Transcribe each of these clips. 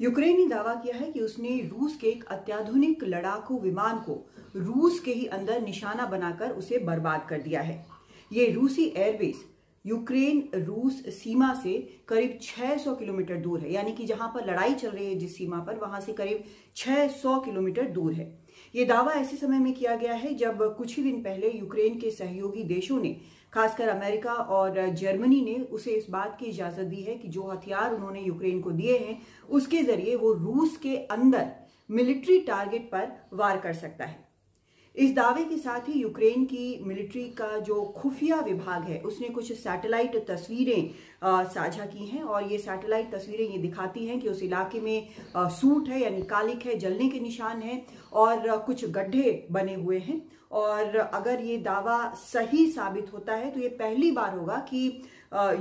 Ukraine ने दावा किया है कि उसने रूस के एक अत्याधुनिक लड़ाकू विमान को रूस के ही अंदर निशाना बनाकर उसे बर्बाद कर दिया है। ये रूसी एयरबेस यूक्रेन रूस सीमा से करीब 600 किलोमीटर दूर है, यानी कि जहां पर लड़ाई चल रही है जिस सीमा पर, वहां से करीब 600 किलोमीटर दूर है। ये दावा ऐसे समय में किया गया है जब कुछ ही दिन पहले यूक्रेन के सहयोगी देशों ने, खासकर अमेरिका और जर्मनी ने, उसे इस बात की इजाजत दी है कि जो हथियार उन्होंने यूक्रेन को दिए हैं उसके जरिए वो रूस के अंदर मिलिट्री टारगेट पर वार कर सकता है। इस दावे के साथ ही यूक्रेन की मिलिट्री का जो खुफिया विभाग है उसने कुछ सैटेलाइट तस्वीरें साझा की हैं, और ये सैटेलाइट तस्वीरें ये दिखाती हैं कि उस इलाके में सूट है, यानी कालिक है, जलने के निशान हैं और कुछ गड्ढे बने हुए हैं। और अगर ये दावा सही साबित होता है तो ये पहली बार होगा कि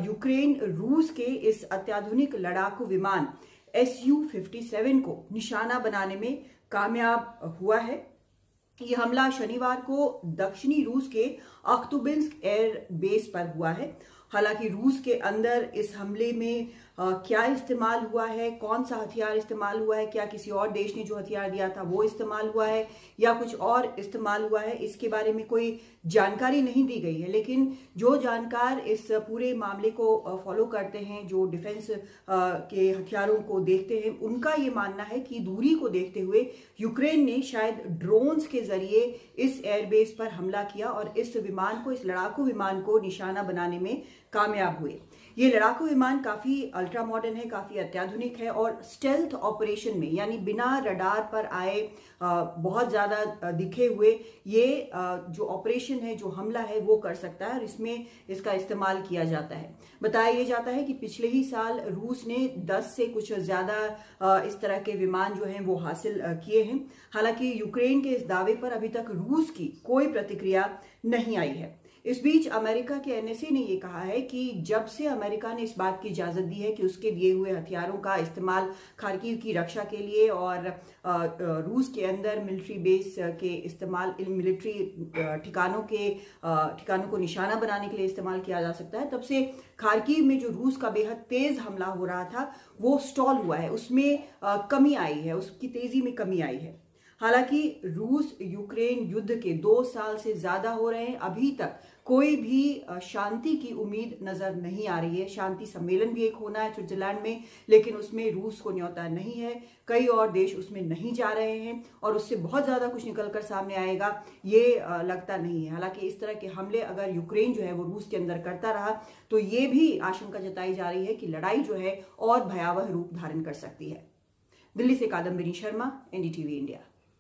यूक्रेन रूस के इस अत्याधुनिक लड़ाकू विमान Su-57 को निशाना बनाने में कामयाब हुआ है। ये हमला शनिवार को दक्षिणी रूस के अख्तुबिंस्क एयर बेस पर हुआ है। हालांकि रूस के अंदर इस हमले में क्या इस्तेमाल हुआ है, कौन सा हथियार इस्तेमाल हुआ है, क्या किसी और देश ने जो हथियार दिया था वो इस्तेमाल हुआ है या कुछ और इस्तेमाल हुआ है, इसके बारे में कोई जानकारी नहीं दी गई है। लेकिन जो जानकार इस पूरे मामले को फॉलो करते हैं, जो डिफेंस के हथियारों को देखते हैं, उनका ये मानना है कि दूरी को देखते हुए यूक्रेन ने शायद ड्रोन्स के जरिए इस एयरबेस पर हमला किया और इस विमान को, इस लड़ाकू विमान को निशाना बनाने में कामयाब हुए। ये लड़ाकू विमान काफी अल्ट्रा मॉडर्न है, काफी अत्याधुनिक है और स्टेल्थ ऑपरेशन में, यानी बिना रडार पर आए, बहुत ज्यादा दिखे हुए ये जो ऑपरेशन है, जो हमला है, वो कर सकता है और इसमें इसका इस्तेमाल किया जाता है। बताया यह जाता है कि पिछले ही साल रूस ने 10 से कुछ ज्यादा इस तरह के विमान जो हैं वो हासिल किए हैं। हालांकि यूक्रेन के इस दावे पर अभी तक रूस की कोई प्रतिक्रिया नहीं आई है। इस बीच अमेरिका के एनएसए ने यह कहा है कि जब से अमेरिका ने इस बात की इजाजत दी है कि उसके दिए हुए हथियारों का इस्तेमाल खार्किव की रक्षा के लिए और रूस के अंदर मिलिट्री बेस के इस्तेमाल, मिलिट्री ठिकानों को निशाना बनाने के लिए इस्तेमाल किया जा सकता है, तब से खार्किव में जो रूस का बेहद तेज हमला हो रहा था वो स्टॉल हुआ है, उसमें कमी आई है, उसकी तेजी में कमी आई है। हालांकि रूस यूक्रेन युद्ध के 2 साल से ज्यादा हो रहे हैं, अभी तक कोई भी शांति की उम्मीद नजर नहीं आ रही है। शांति सम्मेलन भी एक होना है स्विट्जरलैंड में, लेकिन उसमें रूस को न्योता नहीं है, कई और देश उसमें नहीं जा रहे हैं और उससे बहुत ज्यादा कुछ निकलकर सामने आएगा ये लगता नहीं है। हालांकि इस तरह के हमले अगर यूक्रेन जो है वो रूस के अंदर करता रहा तो ये भी आशंका जताई जा रही है कि लड़ाई जो है और भयावह रूप धारण कर सकती है। दिल्ली से कादम्बिनी शर्मा, एनडीटीवी इंडिया।